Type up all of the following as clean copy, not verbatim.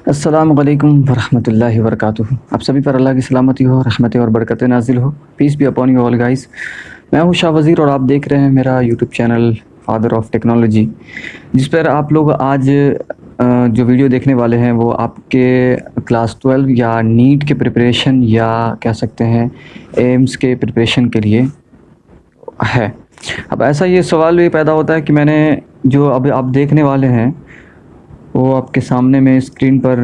अस्सलाम वालेकुम वरहमतुल्लाहि वबरकातुहू। आप सभी पर अल्लाह की सलामती हो, रहमतें और बरकतें नाज़िल हो। Peace be upon you all guys. मैं हूँ शाह वज़ीर और आप देख रहे हैं मेरा YouTube channel father of technology, जिस पर आप लोग आज जो वीडियो देखने वाले हैं वो आपके क्लास 12 या नीट के प्रिपरेशन या कह सकते हैं एम्स के प्रिपरेशन के लिए है। अब ऐसा ये सवाल भी पैदा होता है कि मैंने जो अभी आप देखने वाले हैं वो आपके सामने में स्क्रीन पर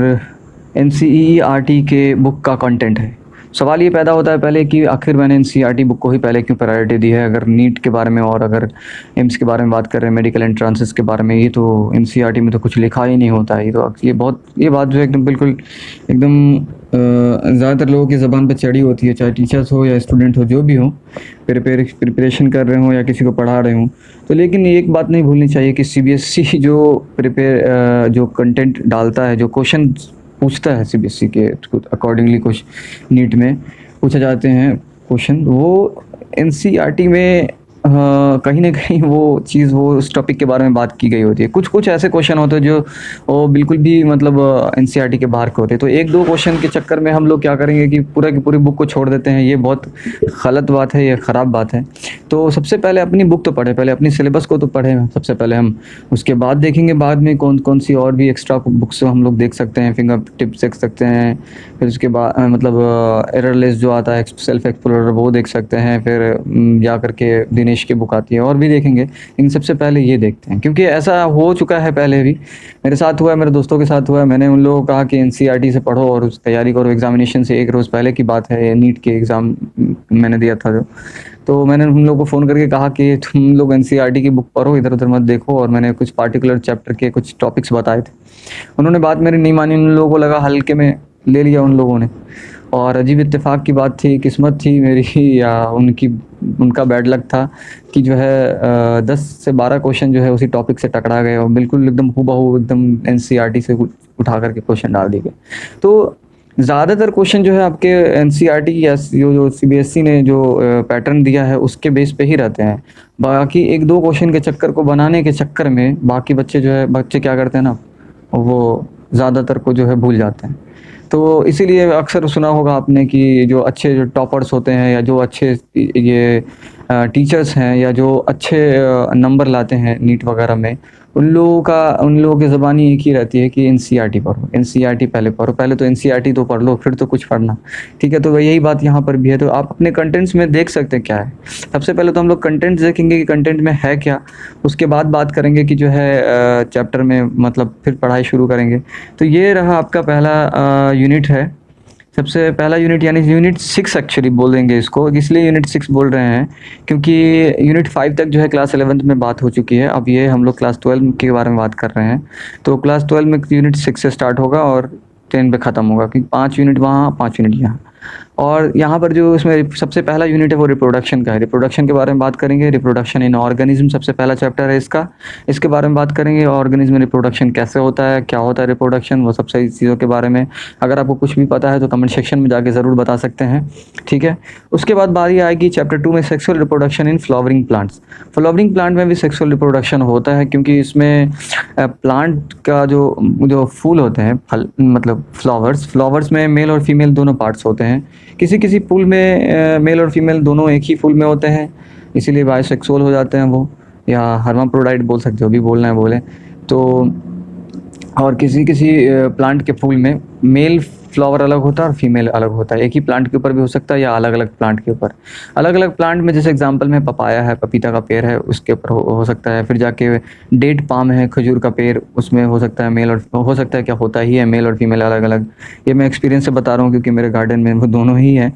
एनसीईआरटी के बुक का कंटेंट है। सवाल ये पैदा होता है पहले कि आखिर मैंने एनसीईआरटी बुक को ही पहले क्यों प्रायोरिटी दी है। अगर नीट के बारे में और अगर एम्स के बारे में बात कर रहे हैं, मेडिकल एंट्रांसेस के बारे में, ये तो एनसीईआरटी में तो कुछ लिखा ही नहीं होता है। ये बात जो है एकदम बिल्कुल एकदम ज़्यादातर लोगों की ज़बान पर चढ़ी होती है, चाहे टीचर्स हो या स्टूडेंट हो, जो भी हो, प्रिपरेशन कर रहे हो या किसी को पढ़ा रहे हो। तो लेकिन एक बात नहीं भूलनी चाहिए कि सीबीएसई जो कंटेंट डालता है, जो क्वेश्चन पूछता है सीबीएसई के अकॉर्डिंगली कुछ नीट में पूछे जाते हैं क्वेश्चन, वो एनसीईआरटी में कहीं ना कहीं वो चीज़ वो उस टॉपिक के बारे में बात की गई होती है। कुछ कुछ ऐसे क्वेश्चन होते हैं जो वो बिल्कुल भी मतलब एनसीईआरटी के बाहर के होते हैं। तो एक दो क्वेश्चन के चक्कर में हम लोग क्या करेंगे कि पूरा की पूरी बुक को छोड़ देते हैं। ये बहुत गलत बात है, ये ख़राब बात है। तो सबसे पहले अपनी बुक तो पढ़े, पहले अपनी सिलेबस को तो पढ़ें सबसे पहले हम। उसके बाद देखेंगे बाद में कौन कौन सी और भी एक्स्ट्रा बुक्स हम लोग देख सकते हैं, फिंगर टिप्स देख सकते हैं। फिर उसके बाद मतलब एररलेस जो आता है सेल्फ एक्सप्लोरर वो देख सकते हैं। फिर जा करके दिनेश की बुक आती है और भी देखेंगे। इन सबसे पहले ये देखते हैं, क्योंकि ऐसा हो चुका है पहले भी, मेरे साथ हुआ है, मेरे दोस्तों के साथ हुआ है। मैंने उन लोगों को कहा कि एनसीईआरटी से पढ़ो और उस तैयारी करो। एग्जामिनेशन से एक रोज़ पहले की बात है, नीट के एग्ज़ाम मैंने दिया था जो, तो मैंने उन लोगों को फ़ोन करके कहा कि तुम लोग एनसीईआरटी की बुक पढ़ो, इधर उधर मत देखो। और मैंने कुछ पार्टिकुलर चैप्टर के कुछ टॉपिक्स बताए थे। उन्होंने बात मेरी नहीं मानी, उन लोगों को लगा हल्के में ले लिया उन लोगों ने। और अजीब इत्तेफाक की बात थी, किस्मत थी मेरी या उनका बैड लक था कि जो है 10 से 12 क्वेश्चन जो है उसी टॉपिक से टकरा गए और बिल्कुल एकदम हूबहू एकदम एनसीईआरटी से उठा करके क्वेश्चन डाल दिए गए। तो ज़्यादातर क्वेश्चन जो है आपके एनसीईआरटी या जो सीबीएसई ने जो पैटर्न दिया है उसके बेस पे ही रहते हैं। बाकी एक दो क्वेश्चन के चक्कर को बनाने के चक्कर में बाकी बच्चे क्या करते हैं ना, वो ज़्यादातर को जो है भूल जाते हैं। तो इसीलिए अक्सर सुना होगा आपने कि जो टॉपर्स होते हैं या जो अच्छे ये टीचर्स हैं या जो अच्छे नंबर लाते हैं नीट वगैरह में, उन लोगों की ज़बानी एक ही रहती है कि एनसीईआरटी पढ़ो, एनसीईआरटी पहले पढ़ो। पहले तो एनसीईआरटी तो पढ़ लो, फिर तो कुछ पढ़ना। ठीक है, तो यही बात यहाँ पर भी है। तो आप अपने कंटेंट्स में देख सकते हैं क्या है। सबसे पहले तो हम लोग कंटेंट्स देखेंगे कि कंटेंट में है क्या। उसके बाद बात करेंगे कि जो है चैप्टर में मतलब फिर पढ़ाई शुरू करेंगे। तो ये रहा आपका पहला यूनिट है। सबसे पहला यूनिट यानी यूनिट 6 एक्चुअली बोलेंगे इसको, इसलिए यूनिट 6 बोल रहे हैं क्योंकि यूनिट 5 तक जो है क्लास 11th में बात हो चुकी है। अब ये हम लोग क्लास 12 के बारे में बात कर रहे हैं। तो क्लास 12 में यूनिट 6 से स्टार्ट होगा और 10 पे ख़त्म होगा, क्योंकि 5 यूनिट वहाँ, 5 यूनिट यहाँ। और यहाँ पर जो इसमें सबसे पहला यूनिट है वो रिप्रोडक्शन का है। रिप्रोडक्शन के बारे में बात करेंगे। रिप्रोडक्शन इन ऑर्गेनिज्म सबसे पहला चैप्टर है इसका। इसके बारे में बात करेंगे, ऑर्गेनिज्म में रिप्रोडक्शन कैसे होता है, क्या होता है रिप्रोडक्शन, वो सब सही चीज़ों के बारे में। अगर आपको कुछ भी पता है तो कमेंट सेक्शन में जाके ज़रूर बता सकते हैं, ठीक है। उसके बाद बारी आएगी चैप्टर 2 में sexual reproduction in flowering plants. Flowering plant में भी सेक्सुअल रिप्रोडक्शन होता है, क्योंकि इसमें प्लांट का जो फूल होते हैं, फल मतलब फ्लावर्स में मेल और फीमेल दोनों पार्ट्स होते हैं। किसी किसी फूल में मेल और फीमेल दोनों एक ही फूल में होते हैं, इसीलिए बाइसेक्सुअल हो जाते हैं वो, या हर्माफ्रोडाइट बोल सकते हो, भी बोलना है बोले तो। और किसी किसी प्लांट के फूल में मेल फ्लावर अलग होता है और फीमेल अलग होता है। एक ही प्लांट के ऊपर भी हो सकता है या अलग अलग प्लांट के ऊपर। अलग अलग प्लांट में जैसे एग्जांपल में पपाया है, पपीता का पेड़ है, उसके ऊपर हो सकता है। फिर जाके डेट पाम है, खजूर का पेड़, उसमें हो सकता है मेल और हो सकता है क्या होता ही है मेल और फीमेल अलग अलग। ये मैं एक्सपीरियंस से बता रहा हूँ क्योंकि मेरे गार्डन में वो दोनों ही है।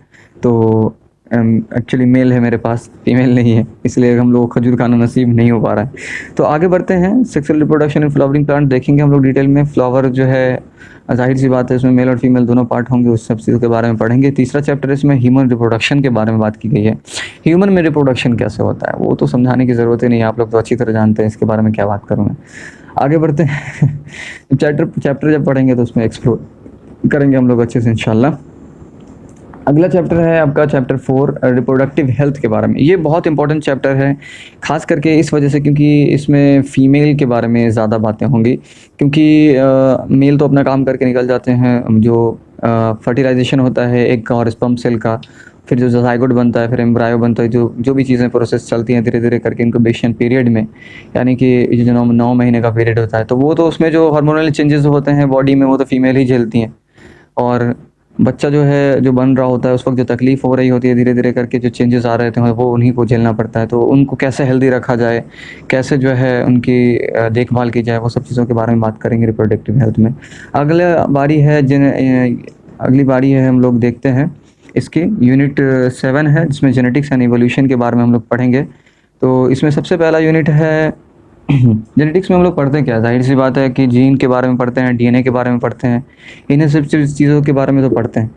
तो एक्चुअली मेल है मेरे पास, फीमेल नहीं है, इसलिए हम लोग खजूर खाना नसीब नहीं हो पा रहा है। तो आगे बढ़ते हैं, sexual reproduction in flowering plant देखेंगे हम लोग डिटेल में। फ्लावर जो है जाहिर सी बात है इसमें मेल और फीमेल दोनों पार्ट होंगे, उस सब चीज़ों के बारे में पढ़ेंगे। तीसरा चैप्टर इसमें ह्यूमन रिप्रोडक्शन के बारे में बात की गई है। ह्यूमन में रिप्रोडक्शन कैसे होता है वो तो समझाने की ज़रूरत ही नहीं है, आप लोग तो अच्छी तरह जानते हैं, इसके बारे में क्या बात करूँ मैं। आगे बढ़ते हैं चैप्टर जब पढ़ेंगे तो उसमें एक्सप्लोर करेंगे हम लोग अच्छे से इंशाल्लाह। अगला चैप्टर है आपका चैप्टर 4 रिप्रोडक्टिव हेल्थ के बारे में। ये बहुत इंपॉर्टेंट चैप्टर है, ख़ास करके इस वजह से क्योंकि इसमें फ़ीमेल के बारे में ज़्यादा बातें होंगी, क्योंकि मेल तो अपना काम करके निकल जाते हैं। जो फर्टिलाइजेशन होता है एग का और स्पर्म सेल का, फिर जो ज़ाइगोट बनता है, फिर एम्ब्रायो बनता है, जो जो भी चीज़ें प्रोसेस चलती हैं धीरे धीरे करके इनक्यूबेशन पीरियड में, यानी कि ये जो 9 महीने का पीरियड होता है, तो वो तो उसमें जो हार्मोनल चेंजेस होते हैं बॉडी में वो तो फीमेल ही झेलती हैं। और बच्चा जो है जो बन रहा होता है उस वक्त जो तकलीफ़ हो रही होती है धीरे धीरे करके, जो चेंजेस आ रहे थे वो उन्हीं को झेलना पड़ता है। तो उनको कैसे हेल्दी रखा जाए, कैसे जो है उनकी देखभाल की जाए, वो सब चीज़ों के बारे में बात करेंगे रिप्रोडक्टिव हेल्थ में। अगली बारी है हम लोग देखते हैं इसकी यूनिट 7 है, जिसमें जेनेटिक्स एंड इवोल्यूशन के बारे में हम लोग पढ़ेंगे। तो इसमें सबसे पहला यूनिट है जेनेटिक्स में हम लोग पढ़ते हैं क्या, जाहिर सी बात है कि जीन के बारे में पढ़ते हैं, डीएनए के बारे में पढ़ते हैं, इन्हें सब चीज़ों के बारे में तो पढ़ते हैं।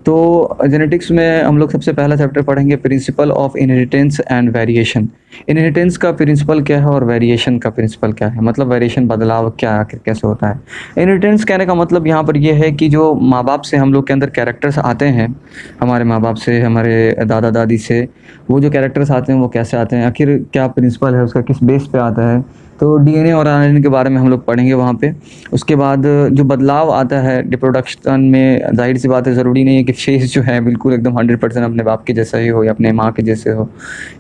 तो जेनेटिक्स में हम लोग सबसे पहला चैप्टर पढ़ेंगे principle of inheritance and variation. Inheritance का प्रिंसिपल क्या है और वेरिएशन का प्रिंसिपल क्या है, मतलब वेरिएशन बदलाव क्या आखिर कैसे होता है। इनहेरिटेंस कहने का मतलब यहाँ पर यह है कि जो माँ बाप से हम लोग के अंदर कैरेक्टर्स आते हैं, हमारे माँ बाप से, हमारे दादा दादी से, वो जो कैरेक्टर्स आते हैं वो कैसे आते हैं, आखिर क्या प्रिंसिपल है उसका, किस बेस पे आता है। तो डीएनए और आरएनए के बारे में हम लोग पढ़ेंगे वहाँ पे। उसके बाद जो बदलाव आता है रिप्रोडक्शन में, जाहिर सी बात है ज़रूरी नहीं है कि फेस जो है बिल्कुल एकदम 100% अपने बाप के जैसा ही हो, या अपने माँ के जैसे हो,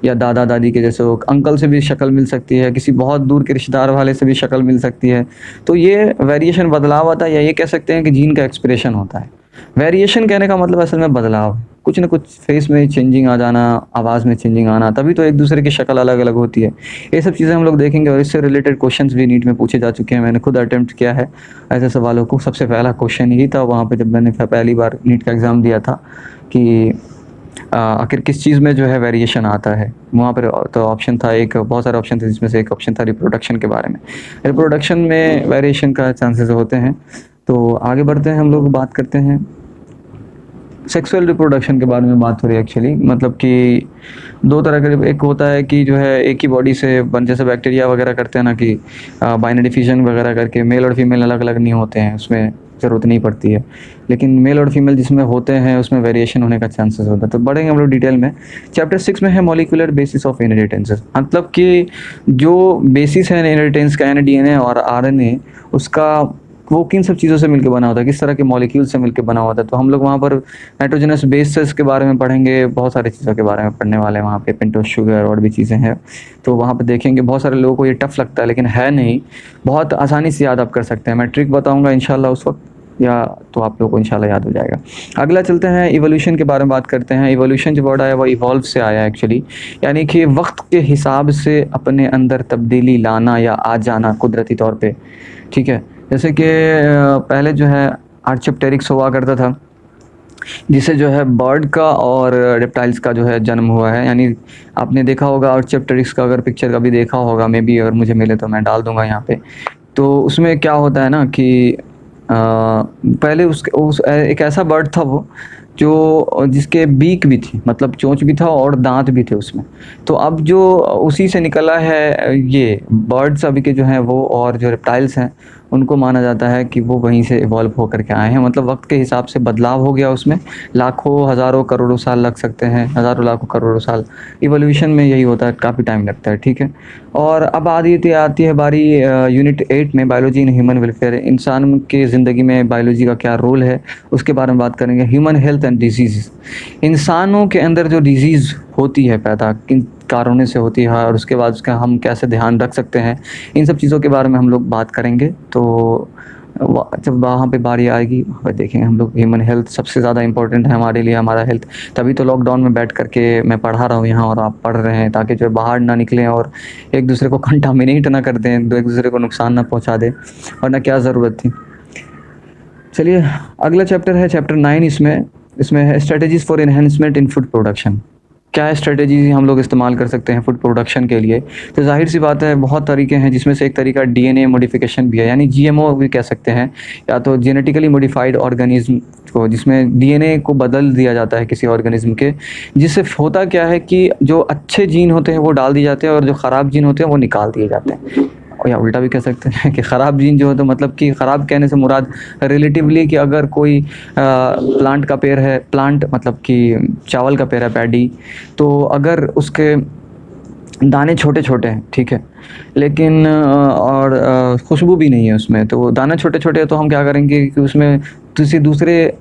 या दादा दादी के जैसे हो। अंकल से भी शक्ल मिल सकती है, किसी बहुत दूर के रिश्तेदार वाले से भी शक्ल मिल सकती है। तो ये वेरिएशन बदलाव आता है, या ये कह सकते हैं कि जीन का एक्सप्रेशन होता है। वेरिएशन कहने का मतलब असल में बदलाव है, कुछ ना कुछ फेस में चेंजिंग आ जाना, आवाज़ में चेंजिंग आना, तभी तो एक दूसरे की शक्ल अलग अलग होती है। ये सब चीज़ें हम लोग देखेंगे, और इससे रिलेटेड क्वेश्चंस भी नीट में पूछे जा चुके हैं। मैंने खुद अटेम्प्ट किया है ऐसे सवालों को। सबसे पहला क्वेश्चन यही था वहाँ पे जब मैंने पहली बार नीट का एग्ज़ाम दिया था कि आखिर किस चीज़ में जो है वेरिएशन आता है। वहाँ पर तो ऑप्शन था, एक बहुत सारे ऑप्शन थे जिसमें से एक ऑप्शन था रिप्रोडक्शन के बारे में। रिप्रोडक्शन में वेरिएशन का चांसेस होते हैं। तो आगे बढ़ते हैं, हम लोग बात करते हैं सेक्सुअल रिप्रोडक्शन के बारे में। बात हो रही है एक्चुअली, मतलब कि दो तरह के, एक होता है कि जो है एक ही बॉडी से जैसे बैक्टीरिया वगैरह करते हैं ना, कि बाइनरी फिजन वगैरह करके मेल और फीमेल अलग अलग नहीं होते हैं, उसमें ज़रूरत नहीं पड़ती है। लेकिन मेल और फीमेल जिसमें होते हैं उसमें वेरिएशन होने का चांसेस होता है। तो बढ़ेंगे हम लोग डिटेल में। चैप्टर 6 में है मॉलिक्यूलर बेसिस ऑफ इनहेरिटेंस, मतलब कि जो बेसिस है इनहेरिटेंस का, यानी डीएनए और आरएनए, उसका वो किन सब चीज़ों से मिलकर बना होता है, किस तरह के मॉलिक्यूल से मिलकर बना होता है। तो हम लोग वहाँ पर नाइट्रोजनस बेसेस के बारे में पढ़ेंगे, बहुत सारी चीज़ों के बारे में पढ़ने वाले हैं वहाँ पे, पेंटोस शुगर और भी चीज़ें हैं। तो वहाँ पे देखेंगे, बहुत सारे लोगों को ये टफ लगता है, लेकिन है नहीं, बहुत आसानी से याद आप कर सकते हैं। मैं ट्रिक बताऊँगा इंशाल्लाह उस वक्त, या तो आप लोगों को इंशाल्लाह याद हो जाएगा। अगला चलते हैं, इवोल्यूशन के बारे में बात करते हैं। इवोल्यूशन जो वर्ड आया वो इवॉल्व से आया एक्चुअली, यानी कि वक्त के हिसाब से अपने अंदर तब्दीली लाना या आ जाना कुदरती तौर पे, ठीक है। जैसे कि पहले जो है आर्चेप्टेरिक्स हुआ करता था, जिसे जो है बर्ड का और रेप्टाइल्स का जो है जन्म हुआ है। यानी आपने देखा होगा आर्चेप्टेरिक्स का, अगर पिक्चर कभी देखा होगा, मे बी अगर मुझे मिले तो मैं डाल दूंगा यहाँ पे। तो उसमें क्या होता है ना कि पहले एक ऐसा बर्ड था वो, जो जिसके बीक भी थी, मतलब चोंच भी था और दांत भी थे उसमें। तो अब जो उसी से निकला है ये बर्ड्स अभी के जो हैं वो, और जो रेप्टाइल्स हैं उनको माना जाता है कि वो वहीं से इवॉल्व होकर के आए हैं। मतलब वक्त के हिसाब से बदलाव हो गया उसमें, लाखों हज़ारों करोड़ों साल लग सकते हैं, हज़ारों लाखों करोड़ों साल। इवोल्यूशन में यही होता है, काफ़ी टाइम लगता है, ठीक है। और अब आती है बारी यूनिट 8 में, बायोलॉजी इन ह्यूमन वेलफेयर। इंसान के ज़िंदगी में बायोलॉजी का क्या रोल है उसके बारे में बात करेंगे। ह्यूमन हेल्थ एंड डिजीज़, इंसानों के अंदर जो डिजीज़ होती है पैदा किन कारणों से होती है, और उसके बाद उसका हम कैसे ध्यान रख सकते हैं, इन सब चीज़ों के बारे में हम लोग बात करेंगे। तो जब वहाँ पे बारी आएगी वहाँ पे देखेंगे हम लोग। ह्यूमन हेल्थ सबसे ज़्यादा इंपॉर्टेंट है हमारे लिए, हमारा हेल्थ। तभी तो लॉकडाउन में बैठ करके मैं पढ़ा रहा हूँ यहाँ और आप पढ़ रहे हैं, ताकि जो बाहर ना निकलें और एक दूसरे को कंटामिनेट ना कर दें, एक दूसरे को नुकसान ना पहुँचा दें, वरना क्या ज़रूरत थी। चलिए अगला चैप्टर है चैप्टर 9। इसमें है strategies for enhancement in food production. क्या है स्ट्रेटजीज हम लोग इस्तेमाल कर सकते हैं फूड प्रोडक्शन के लिए। तो जाहिर सी बात है बहुत तरीके हैं, जिसमें से एक तरीका डीएनए मॉडिफिकेशन भी है, यानी जीएमओ भी कह सकते हैं, या तो जेनेटिकली मॉडिफाइड ऑर्गेनिज्म को, जिसमें डीएनए को बदल दिया जाता है किसी ऑर्गेनिज्म के। जिससे होता क्या है कि जो अच्छे जीन होते हैं वो डाल दिए जाते हैं, और जो ख़राब जीन होते हैं वो निकाल दिए जाते हैं। या उल्टा भी कह सकते हैं कि ख़राब जीन जो है, तो मतलब कि ख़राब कहने से मुराद रिलेटिवली कि अगर कोई प्लांट का पेड़ है, प्लांट मतलब कि चावल का पेड़ है, पैडी, तो अगर उसके दाने छोटे-छोटे हैं, ठीक है, लेकिन और खुशबू भी नहीं है उसमें, तो दाने छोटे-छोटे हैं, तो हम क्या करेंगे कि उसमें किसी दूसरे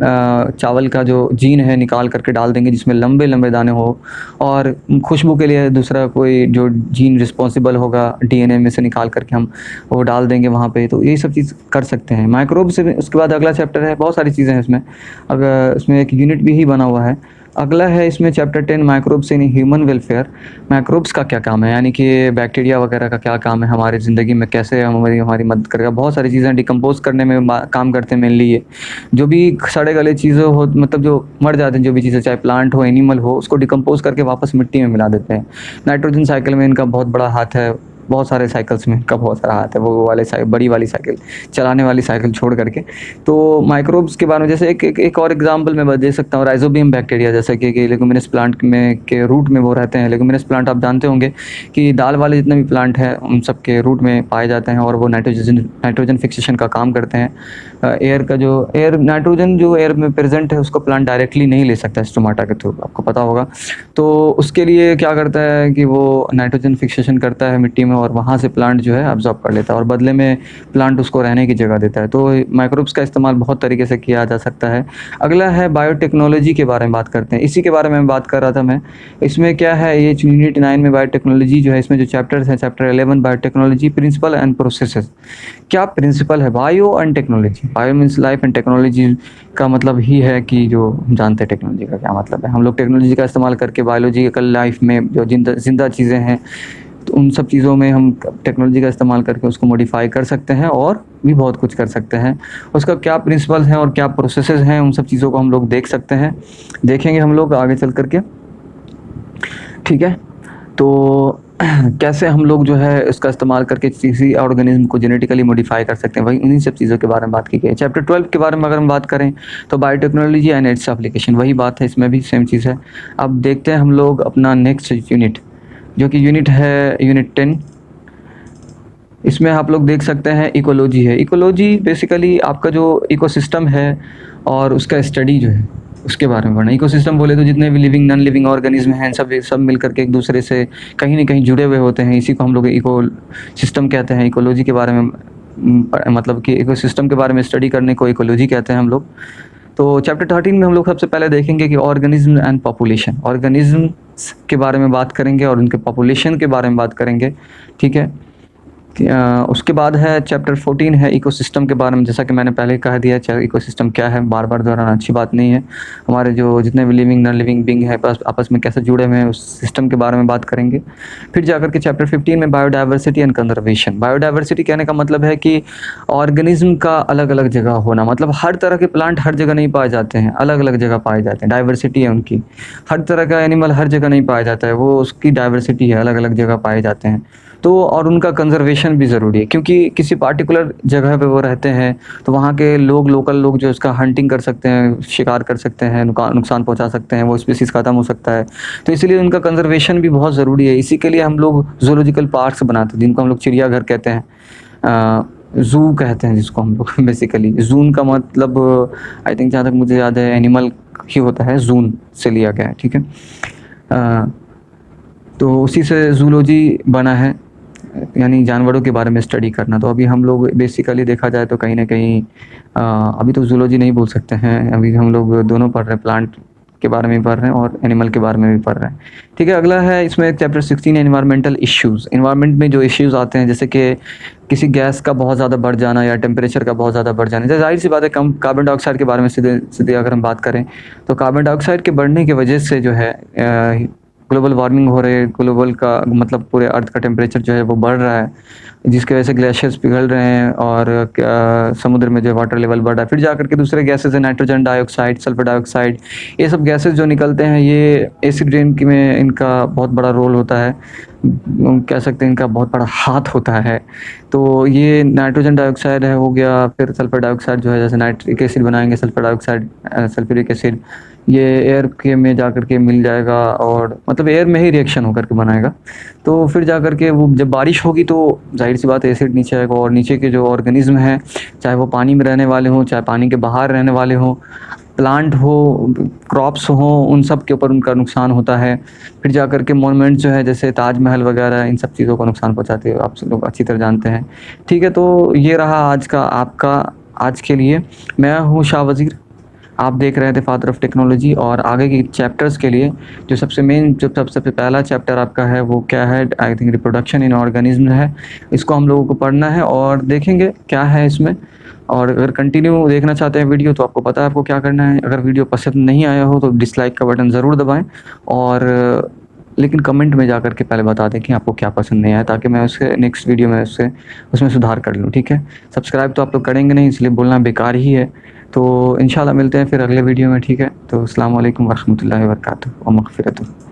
चावल का जो जीन है निकाल करके डाल देंगे जिसमें लंबे-लंबे दाने हो, और खुशबू के लिए दूसरा कोई जो जीन रिस्पॉन्सिबल होगा डीएनए में से निकाल करके हम वो डाल देंगे वहाँ पे। तो यही सब चीज़ कर सकते हैं। माइक्रोब से भी उसके बाद अगला चैप्टर है, बहुत सारी चीज़ें हैं इसमें, अगर इसमें एक यूनिट भी ही बना हुआ है। अगला है इसमें chapter 10 microbes in human welfare. Microbes का क्या काम है, यानी कि बैक्टीरिया वगैरह का क्या काम है हमारी ज़िंदगी में, कैसे हमारी हमारी मदद करेगा। बहुत सारी चीज़ें डिकम्पोज करने में काम करते हैं मेनली ये। जो भी सड़े गले चीज़ें हो, मतलब जो मर जाते हैं जो भी चीज़ें, चाहे प्लांट हो एनिमल हो, उसको डिकम्पोज करके वापस मिट्टी में मिला देते हैं। नाइट्रोजन साइकिल में इनका बहुत बड़ा हाथ है, बहुत सारे साइकिल्स में इनका बहुत सारा हाथ है, वो वाले बड़ी वाली साइकिल, चलाने वाली साइकिल छोड़ करके। तो माइक्रोब्स के बारे में जैसे एक और एग्जांपल मैं दे सकता हूँ, राइजोबियम बैक्टीरिया, जैसे कि लेगुमिनस प्लांट में के रूट में वो रहते हैं। लेगुमिनस प्लांट आप जानते होंगे कि दाल वाले जितने भी प्लांट हैं उन सब के रूट में पाए जाते हैं, और वो नाइट्रोजन फिक्सेशन का काम करते हैं। एयर का जो नाइट्रोजन जो एयर में प्रेजेंट है उसको प्लांट डायरेक्टली नहीं ले सकता स्टोमाटा के थ्रू, आपको पता होगा। तो उसके लिए क्या करता है कि वो नाइट्रोजन फिक्सेशन करता है मिट्टी में, और वहाँ से प्लांट जो है अब्जॉर्ब कर लेता है, और बदले में प्लांट उसको रहने की जगह देता है। तो माइक्रोब्स का इस्तेमाल बहुत तरीके से किया जा सकता है। अगला है बायोटेक्नोलॉजी के बारे में बात करते हैं, इसी के बारे में बात कर रहा था मैं। इसमें क्या है, ये यूनिट 9 में बायोटेक्नोलॉजी जो है, इसमें जो चैप्टर्स हैं, chapter 11 biotechnology principle and processes. क्या प्रिंसिपल है, bio and technology. Bio means life and technology का मतलब ही है कि जो जानते हैं टेक्नोलॉजी का क्या मतलब है। हम लोग टेक्नोलॉजी का इस्तेमाल करके बायोलॉजिकल लाइफ में जो जिंदा चीज़ें हैं, तो उन सब चीज़ों में हम टेक्नोलॉजी का इस्तेमाल करके उसको मॉडिफाई कर सकते हैं, और भी बहुत कुछ कर सकते हैं। उसका क्या प्रिंसिपल्स हैं और क्या प्रोसेसेस हैं, उन सब चीज़ों को हम लोग देख सकते हैं, देखेंगे हम लोग आगे चल करके, ठीक है। तो कैसे हम लोग जो है इसका इस्तेमाल करके किसी ऑर्गेनिज्म को जेनेटिकली मॉडिफाई कर सकते हैं, वही उन्हीं सब चीज़ों के बारे में बात की गई है। चैप्टर 12 के बारे में अगर हम बात करें तो बायोटेक्नोलॉजी एंड इट्स एप्लीकेशन, वही बात है, इसमें भी सेम चीज़ है। अब देखते हैं हम लोग अपना नेक्स्ट यूनिट, जो कि यूनिट है यूनिट 10। इसमें आप लोग देख सकते हैं इकोलॉजी है। इकोलॉजी बेसिकली आपका जो इकोसिस्टम है और उसका स्टडी जो है उसके बारे में पढ़ना। इकोसिस्टम बोले तो जितने भी लिविंग नॉन लिविंग ऑर्गेनिज्म हैं सब मिल करके एक दूसरे से कहीं ना कहीं जुड़े हुए होते हैं, इसी को हम लोग इको सिस्टम कहते हैं। इकोलॉजी के बारे में मतलब कि इकोसिस्टम के बारे में स्टडी करने को इकोलॉजी कहते हैं हम लोग। तो चैप्टर 13 में हम लोग सबसे पहले देखेंगे कि ऑर्गेनिज्म एंड पॉपुलेशन, ऑर्गेनिज्म्स के बारे में बात करेंगे और उनके पॉपुलेशन के बारे में बात करेंगे, ठीक है। उसके बाद है चैप्टर 14 है इकोसिस्टम के बारे में। जैसा कि मैंने पहले कह दिया, चाहे इकोसिस्टम क्या है, बार बार दोहराना अच्छी बात नहीं है। हमारे जो जितने भी लिविंग नॉन लिविंग बींग है आपस में कैसे जुड़े हुए हैं, उस सिस्टम के बारे में बात करेंगे। फिर जाकर के चैप्टर 15 में बायोडाइवर्सिटी एंड कंजर्वेशन। बायोडाइवर्सिटी कहने का मतलब है कि ऑर्गेनिज्म का अलग अलग जगह होना, मतलब हर तरह के प्लांट हर जगह नहीं पाए जाते हैं, अलग अलग जगह पाए जाते हैं, डाइवर्सिटी है उनकी। हर तरह का एनिमल हर जगह नहीं पाया जाता है, वो उसकी डाइवर्सिटी है, अलग अलग जगह पाए जाते हैं। तो और उनका कंजर्वेशन भी ज़रूरी है, क्योंकि किसी पार्टिकुलर जगह पे वो रहते हैं, तो वहाँ के लोग, लोकल लोग जो उसका हंटिंग कर सकते हैं, शिकार कर सकते हैं, नुकसान पहुँचा सकते हैं, वो स्पीसीज़ ख़त्म हो सकता है। तो इसीलिए उनका कंजर्वेशन भी बहुत ज़रूरी है। इसी के लिए हम लोग ज़ूलॉजिकल पार्क्स बनाते हैं, जिनको हम लोग चिड़ियाघर कहते हैं, ज़ू कहते हैं जिसको हम लोग बेसिकली। जून का मतलब आई थिंक जहाँ तक मुझे याद है एनिमल ही होता है, जून से लिया गया है, ठीक है। तो उसी से जूलॉजी बना है, यानी जानवरों के बारे में स्टडी करना। तो अभी हम लोग बेसिकली देखा जाए तो कहीं ना कहीं अभी तो जूलॉजी नहीं बोल सकते हैं, अभी हम लोग दोनों पढ़ रहे हैं, प्लांट के बारे में पढ़ रहे हैं और एनिमल के बारे में भी पढ़ रहे हैं, ठीक है। अगला है इसमें चैप्टर 16 एनवायरमेंटल इश्यूज़। एनवायरनमेंट में जो इश्यूज़ आते हैं, जैसे कि किसी गैस का बहुत ज़्यादा बढ़ जाना या टेम्परेचर का बहुत ज़्यादा बढ़ जाना। जैसे जाहिर सी बात है, कम कार्बन डाइऑक्साइड के बारे में सीधे अगर हम बात करें तो कार्बन डाइऑक्साइड के बढ़ने की वजह से जो है ग्लोबल वार्मिंग हो रही है। ग्लोबल का मतलब पूरे अर्थ का टेम्परेचर जो है वो बढ़ रहा है, जिसकी वजह से ग्लेशियर्स पिघल रहे हैं और समुद्र में जो वाटर लेवल बढ़ रहा है। फिर जाकर के दूसरे गैसेज हैं, नाइट्रोजन डाइऑक्साइड, सल्फर डाइऑक्साइड, ये सब गैसेज जो निकलते हैं, ये एसिड रेन में इनका बहुत बड़ा रोल होता है, कह सकते हैं इनका बहुत बड़ा हाथ होता है। तो ये नाइट्रोजन डाइऑक्साइड है हो गया, फिर सल्फर डाइऑक्साइड जो है, जैसे नाइट्रिक एसिड बनाएंगे, सल्फर डाइऑक्साइड, सल्फ्यूरिक एसिड, ये एयर के में जा कर के मिल जाएगा और मतलब एयर में ही रिएक्शन होकर के बनाएगा। तो फिर जा कर के वो जब बारिश होगी तो ज़ाहिर सी बात है एसिड नीचे आएगा और नीचे के जो ऑर्गेनिज्म हैं, चाहे वो पानी में रहने वाले हों, चाहे पानी के बाहर रहने वाले हों, प्लांट हो, क्रॉप्स हों, उन सब के ऊपर उनका नुकसान होता है। फिर जा कर के मोनूमेंट जो है जैसे ताजमहल वगैरह, इन सब चीज़ों को नुकसान पहुँचाते हैं, आप सब लोग अच्छी तरह जानते हैं। ठीक है, तो ये रहा आज का आपका आज के लिए। मैं हूँ शाह वज़ीर, आप देख रहे थे फादर ऑफ टेक्नोलॉजी। और आगे के चैप्टर्स के लिए जो सबसे मेन जो सबसे पहला चैप्टर आपका है वो क्या है, I think reproduction in organism है। इसको हम लोगों को पढ़ना है और देखेंगे क्या है इसमें। और अगर कंटिन्यू देखना चाहते हैं वीडियो तो आपको पता है आपको क्या करना है। अगर वीडियो पसंद नहीं आया हो तो डिसलाइक का बटन ज़रूर दबाएं, और लेकिन कमेंट में जा कर के पहले बता दें कि आपको क्या पसंद नहीं आया, ताकि मैं उसके नेक्स्ट वीडियो में उसमें सुधार कर लूँ। ठीक है, सब्सक्राइब तो आप लोग करेंगे नहीं, इसलिए बोलना बेकार ही है। तो इंशाल्लाह मिलते हैं फिर अगले वीडियो में। ठीक है, तो अस्सलाम वालेकुम वरहमतुल्लाहि वबरकातुहू व मग़फ़िरतुहू।